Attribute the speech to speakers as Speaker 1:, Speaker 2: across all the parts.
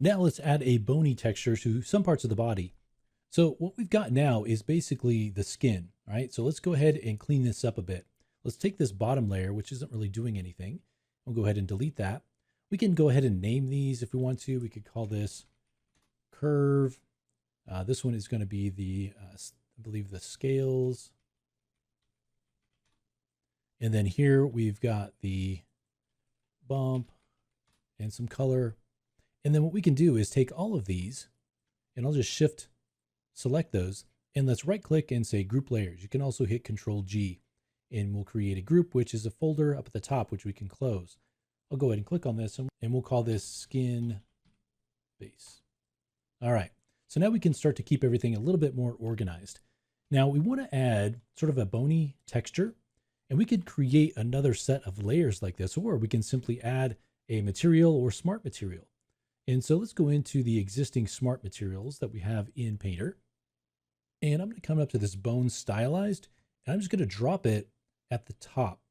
Speaker 1: Now let's add a bony texture to some parts of the body. So what we've got now is basically the skin, right? So let's go ahead and clean this up a bit. Let's take this bottom layer, which isn't really doing anything. We'll go ahead and delete that. We can go ahead and name these if we want to. We could call this curve. This one is going to be the, I believe, the scales. And then here we've got the bump and some color. And then what we can do is take all of these, and I'll just select those, and let's right click and say group layers. You can also hit Control G, and we'll create a group, which is a folder up at the top, which we can close. I'll go ahead and click on this, and we'll call this skin base. All right, so now we can start to keep everything a little bit more organized. Now we want to add sort of a bony texture, and we could create another set of layers like this, or we can simply add a material or smart material. And so let's go into the existing smart materials that we have in Painter. And I'm going to come up to this bone stylized, and I'm just going to drop it at the top.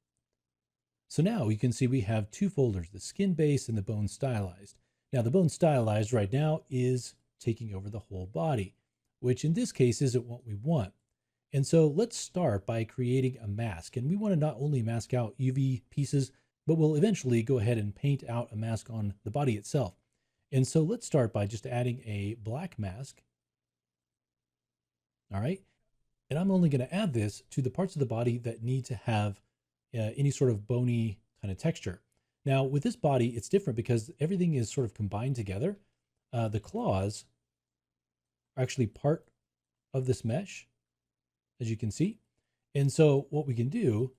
Speaker 1: So now you can see we have two folders, the skin base and the bone stylized. Now the bone stylized right now is taking over the whole body, which in this case isn't what we want. And so let's start by creating a mask. And we want to not only mask out UV pieces, but we'll eventually go ahead and paint out a mask on the body itself. And so let's start by just adding a black mask. All right. And I'm only going to add this to the parts of the body that need to have any sort of bony kind of texture. Now with this body, it's different because everything is sort of combined together. The claws are actually part of this mesh, as you can see. And so what we can do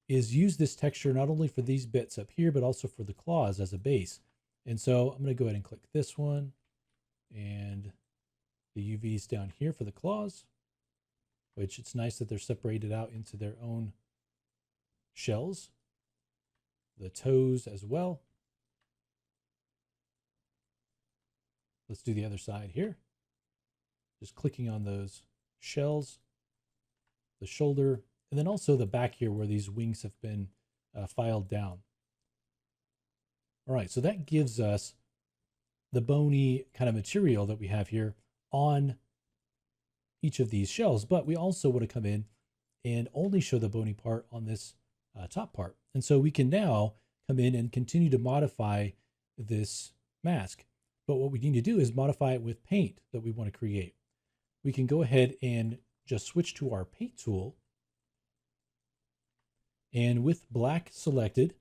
Speaker 1: is use this texture not only for these bits up here, but also for the claws as a base. And so I'm going to go ahead and click this one, and the UVs down here for the claws, which it's nice that they're separated out into their own shells. The toes as well. Let's do the other side here. Just clicking on those shells, the shoulder, and then also the back here where these wings have been filed down. All right, so that gives us the bony kind of material that we have here on each of these shells, but we also want to come in and only show the bony part on this top part. And so we can now come in and continue to modify this mask. But what we need to do is modify it with paint that we want to create. We can go ahead and just switch to our paint tool. And with black selected,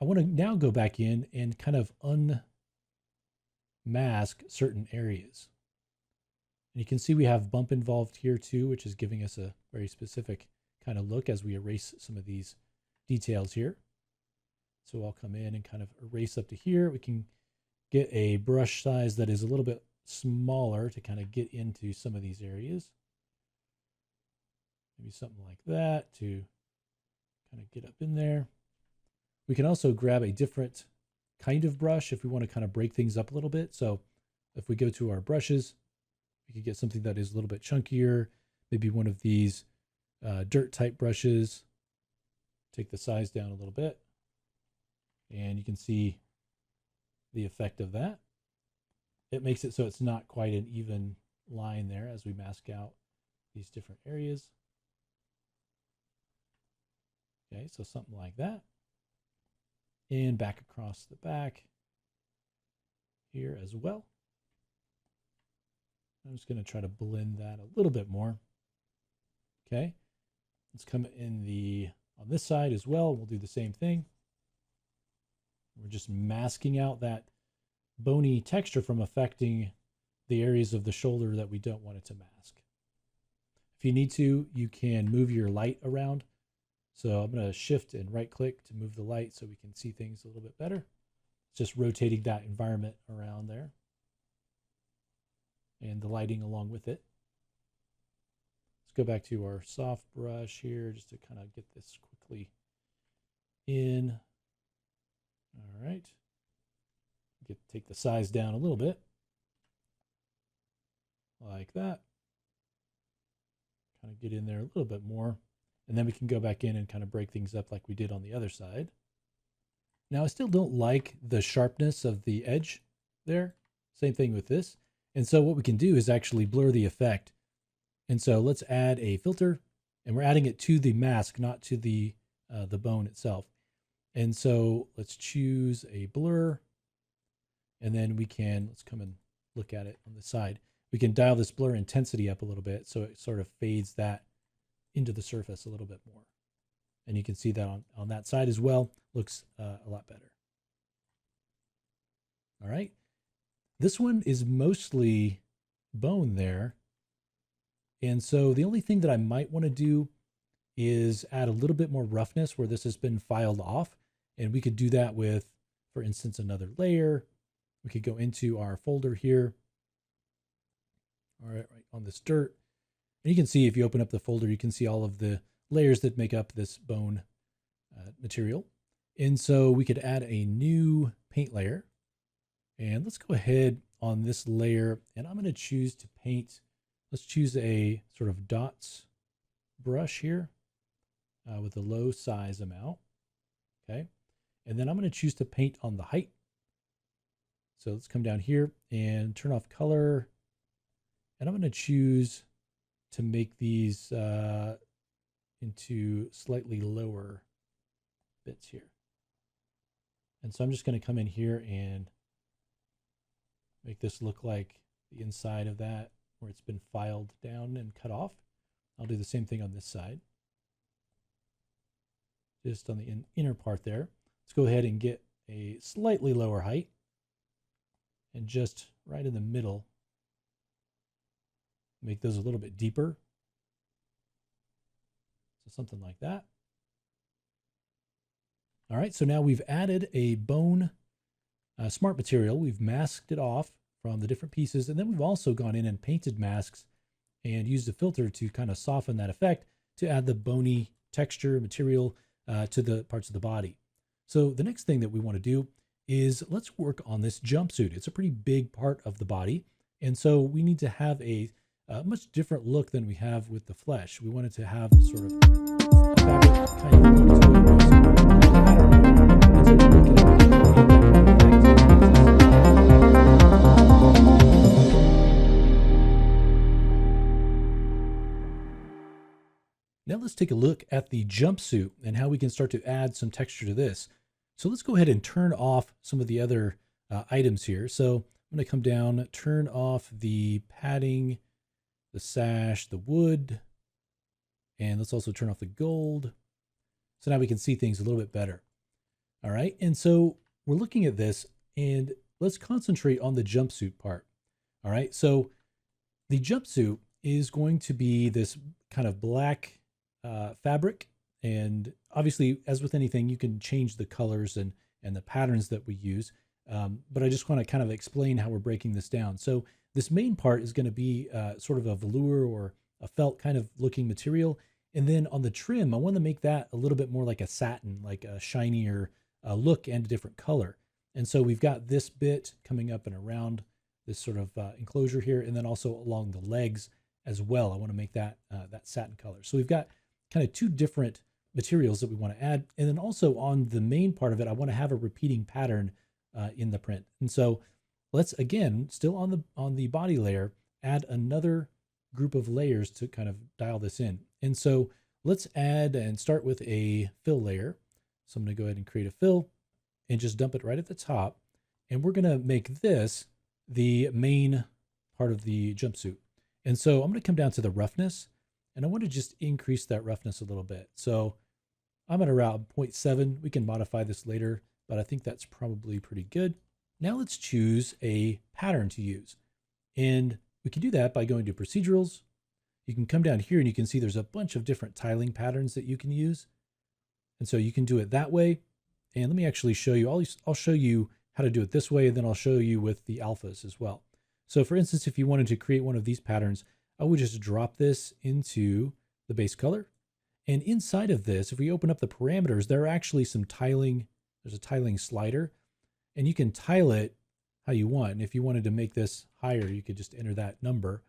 Speaker 1: I want to now go back in and kind of unmask certain areas. And you can see we have bump involved here too, which is giving us a very specific kind of look as we erase some of these details here. So I'll come in and kind of erase up to here. We can get a brush size that is a little bit smaller to kind of get into some of these areas. Maybe something like that to kind of get up in there. We can also grab a different kind of brush if we want to kind of break things up a little bit. So if we go to our brushes, we could get something that is a little bit chunkier, maybe one of these dirt type brushes. Take the size down a little bit, and you can see the effect of that. It makes it so it's not quite an even line there as we mask out these different areas. Okay, so something like that. And back across the back here as well. I'm just going to try to blend that a little bit more. Okay, let's come in on this side as well. We'll do the same thing. We're just masking out that bony texture from affecting the areas of the shoulder that we don't want it to mask. If you need to, you can move your light around. So I'm going to shift and right click to move the light so we can see things a little bit better. It's just rotating that environment around there and the lighting along with it. Let's go back to our soft brush here just to kind of get this quickly in. All right. Take the size down a little bit. Like that. Kind of get in there a little bit more. And then we can go back in and kind of break things up like we did on the other side. Now I still don't like the sharpness of the edge there. Same thing with this. And so what we can do is actually blur the effect. And so let's add a filter, and we're adding it to the mask, not to the bone itself. And so let's choose a blur, and then we can, let's come and look at it on the side. We can dial this blur intensity up a little bit so it sort of fades that into the surface a little bit more. And you can see that on that side as well, looks a lot better. All right. This one is mostly bone there. And so the only thing that I might want to do is add a little bit more roughness where this has been filed off. And we could do that with, for instance, another layer. We could go into our folder here. All right, right on this dirt. And you can see if you open up the folder, you can see all of the layers that make up this bone material. And so we could add a new paint layer. And let's go ahead on this layer, and I'm going to choose to paint. Let's choose a sort of dots brush here with a low size amount. Okay. And then I'm going to choose to paint on the height. So let's come down here and turn off color. And I'm going to choose to make these into slightly lower bits here. And so I'm just going to come in here and make this look like the inside of that where it's been filed down and cut off. I'll do the same thing on this side. Just on the inner part there. Let's go ahead and get a slightly lower height and just right in the middle, make those a little bit deeper. So something like that. All right, so now we've added a bone smart material. We've masked it off from the different pieces, and then we've also gone in and painted masks and used a filter to kind of soften that effect to add the bony texture material to the parts of the body. So the next thing that we want to do is let's work on this jumpsuit. It's a pretty big part of the body, and so we need to have a much different look than we have with the flesh. We want it to have a sort of fabric kind of look to it. And so we're looking at Now let's take a look at the jumpsuit and how we can start to add some texture to this. So let's go ahead and turn off some of the other items here. So I'm going to come down, turn off the padding, the sash, the wood, and let's also turn off the gold. So now we can see things a little bit better. All right, and so we're looking at this, and let's concentrate on the jumpsuit part. All right, so the jumpsuit is going to be this kind of black fabric, and obviously, as with anything, you can change the colors and the patterns that we use, but I just want to kind of explain how we're breaking this down. So this main part is going to be sort of a velour or a felt kind of looking material, and then on the trim, I want to make that a little bit more like a satin, like a shinier look and a different color. And so we've got this bit coming up and around this sort of enclosure here, and then also along the legs as well. I want to make that that satin color. So we've got kind of two different materials that we want to add, and then also on the main part of it, I want to have a repeating pattern in the print. And so let's again, still on the body layer, add another group of layers to kind of dial this in. And so let's add and start with a fill layer. So I'm going to go ahead and create a fill and just dump it right at the top. And we're going to make this the main part of the jumpsuit. And so I'm going to come down to the roughness, and I want to just increase that roughness a little bit. So I'm at around 0.7. We can modify this later, but I think that's probably pretty good. Now let's choose a pattern to use. And we can do that by going to procedurals. You can come down here and you can see there's a bunch of different tiling patterns that you can use. And so you can do it that way. And let me actually show you, I'll show you how to do it this way, and then I'll show you with the alphas as well. So for instance, if you wanted to create one of these patterns, I would just drop this into the base color. And inside of this, if we open up the parameters, there are actually some tiling. There's a tiling slider, and you can tile it how you want. And if you wanted to make this higher, you could just enter that number.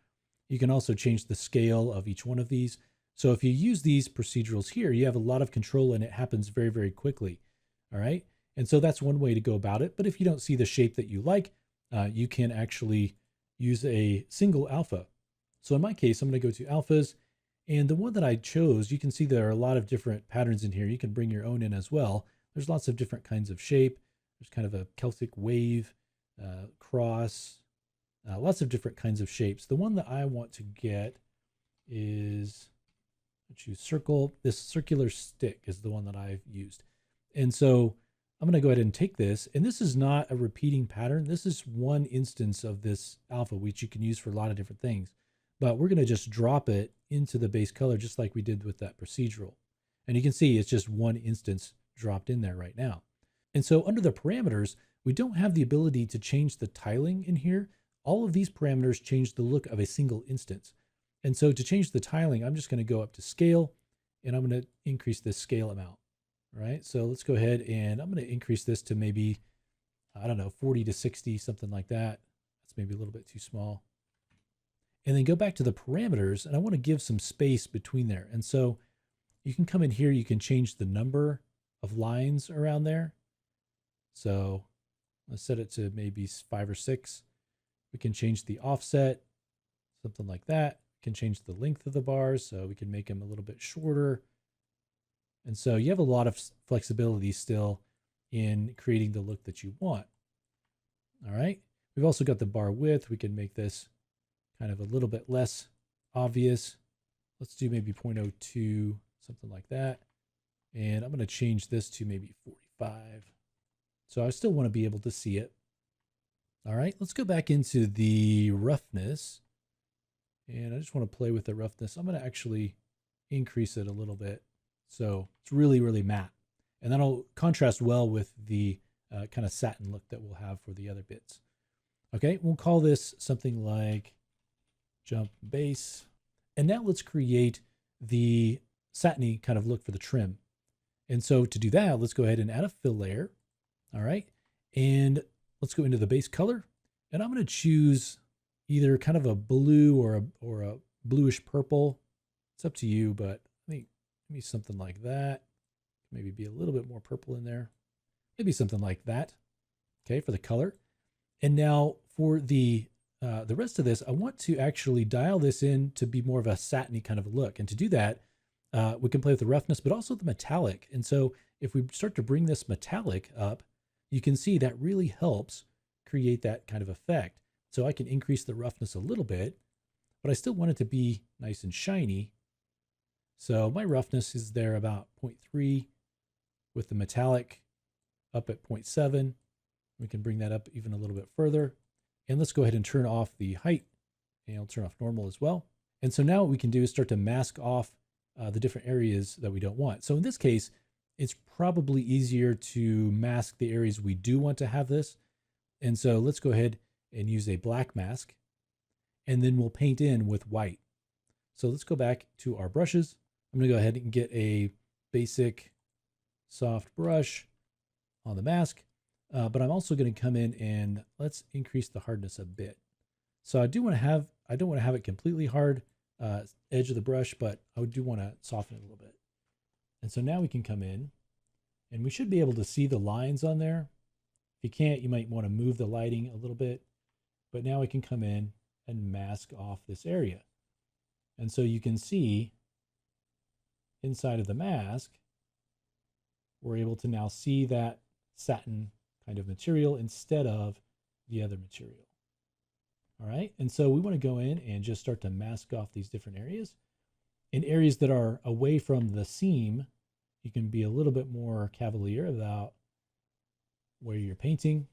Speaker 1: You can also change the scale of each one of these. So if you use these procedurals here, you have a lot of control, and it happens very, very quickly. All right. And so that's one way to go about it. But if you don't see the shape that you like, you can actually use a single alpha. So in my case, I'm going to go to alphas. And the one that I chose, you can see there are a lot of different patterns in here. You can bring your own in as well. There's lots of different kinds of shape. There's kind of a Celtic wave, cross, lots of different kinds of shapes. The one that I want to get is, let's choose circle. This circular stick is the one that I've used. And so I'm going to go ahead and take this. And this is not a repeating pattern. This is one instance of this alpha, which you can use for a lot of different things. But we're going to just drop it into the base color just like we did with that procedural. And you can see it's just one instance dropped in there right now. And so under the parameters, we don't have the ability to change the tiling in here. All of these parameters change the look of a single instance. And so to change the tiling, I'm just going to go up to scale and I'm going to increase this scale amount. All right, so let's go ahead and I'm going to increase this to maybe, I don't know, 40 to 60, something like that. That's maybe a little bit too small. And then go back to the parameters and I want to give some space between there. And so you can come in here, you can change the number of lines around there. So let's set it to maybe 5 or 6. We can change the offset, something like that. We can change the length of the bars, so we can make them a little bit shorter. And so you have a lot of flexibility still in creating the look that you want. All right. We've also got the bar width. We can make this kind of a little bit less obvious. Let's do maybe 0.02, something like that. And I'm going to change this to maybe 45. So I still want to be able to see it. All right, let's go back into the roughness. And I just want to play with the roughness. I'm going to actually increase it a little bit. So it's really, really matte. And that'll contrast well with the kind of satin look that we'll have for the other bits. Okay, we'll call this something like jump base. And now let's create the satiny kind of look for the trim. And so to do that, let's go ahead and add a fill layer. All right, and let's go into the base color. And I'm going to choose either kind of a blue or a bluish purple. It's up to you, but I think maybe something like that. Maybe be a little bit more purple in there. Maybe something like that. Okay, for the color. And now for the rest of this, I want to actually dial this in to be more of a satiny kind of a look. And to do that, we can play with the roughness, but also the metallic. And so if we start to bring this metallic up, you can see that really helps create that kind of effect. So I can increase the roughness a little bit, but I still want it to be nice and shiny. So my roughness is there about 0.3 with the metallic up at 0.7. We can bring that up even a little bit further. And let's go ahead and turn off the height, and I'll turn off normal as well. And so now what we can do is start to mask off the different areas that we don't want. So in this case, it's probably easier to mask the areas we do want to have this. And so let's go ahead and use a black mask, and then we'll paint in with white. So let's go back to our brushes. I'm going to go ahead and get a basic soft brush on the mask, but I'm also going to come in and let's increase the hardness a bit. So I don't want to have it completely hard, edge of the brush, but I do want to soften it a little bit. And so now we can come in and we should be able to see the lines on there. If you can't, you might want to move the lighting a little bit, but now we can come in and mask off this area. And so you can see inside of the mask, we're able to now see that satin kind of material instead of the other material. All right, and so we want to go in and just start to mask off these different areas. In areas that are away from the seam, you can be a little bit more cavalier about where you're painting.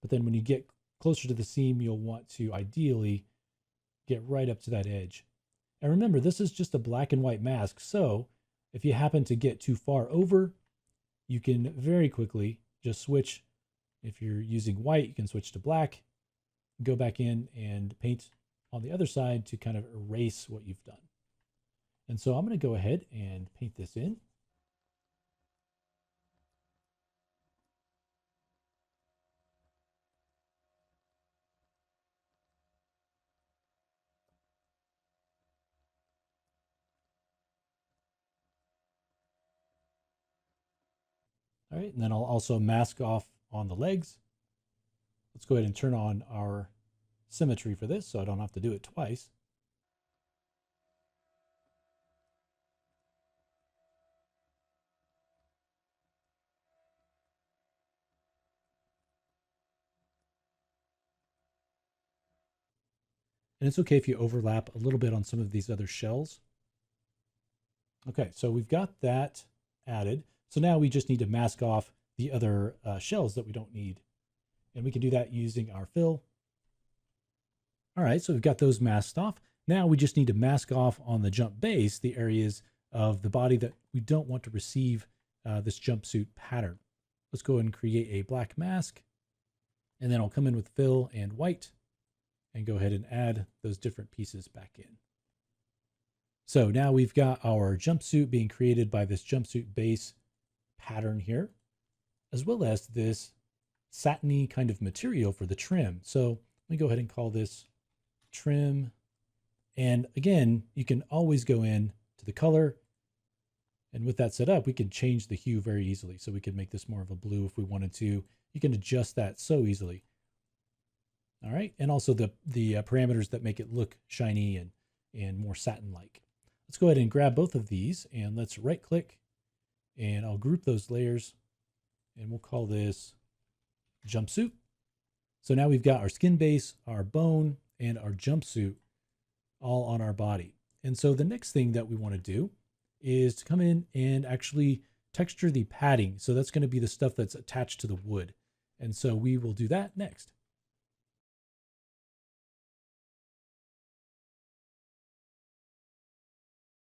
Speaker 1: But then when you get closer to the seam, you'll want to ideally get right up to that edge. And remember, this is just a black and white mask. So if you happen to get too far over, you can very quickly just switch. If you're using white, you can switch to black, go back in and paint on the other side to kind of erase what you've done. And so I'm going to go ahead and paint this in. All right, and then I'll also mask off on the legs. Let's go ahead and turn on our symmetry for this so I don't have to do it twice. And it's okay if you overlap a little bit on some of these other shells. Okay, so we've got that added. So now we just need to mask off the other shells that we don't need. And we can do that using our fill. All right, so we've got those masked off. Now we just need to mask off on the jump base the areas of the body that we don't want to receive this jumpsuit pattern. Let's go ahead and create a black mask. And then I'll come in with fill and white and go ahead and add those different pieces back in. So now we've got our jumpsuit being created by this jumpsuit base pattern here, as well as this satiny kind of material for the trim. So let me go ahead and call this trim. And again, you can always go in to the color. And with that set up, we can change the hue very easily. So we could make this more of a blue if we wanted to. You can adjust that so easily. All right, and also the parameters that make it look shiny and more satin-like. Let's go ahead and grab both of these and let's right click and I'll group those layers and we'll call this jumpsuit. So now we've got our skin base, our bone, and our jumpsuit all on our body. And so the next thing that we want to do is to come in and actually texture the padding. So that's going to be the stuff that's attached to the wood. And so we will do that next.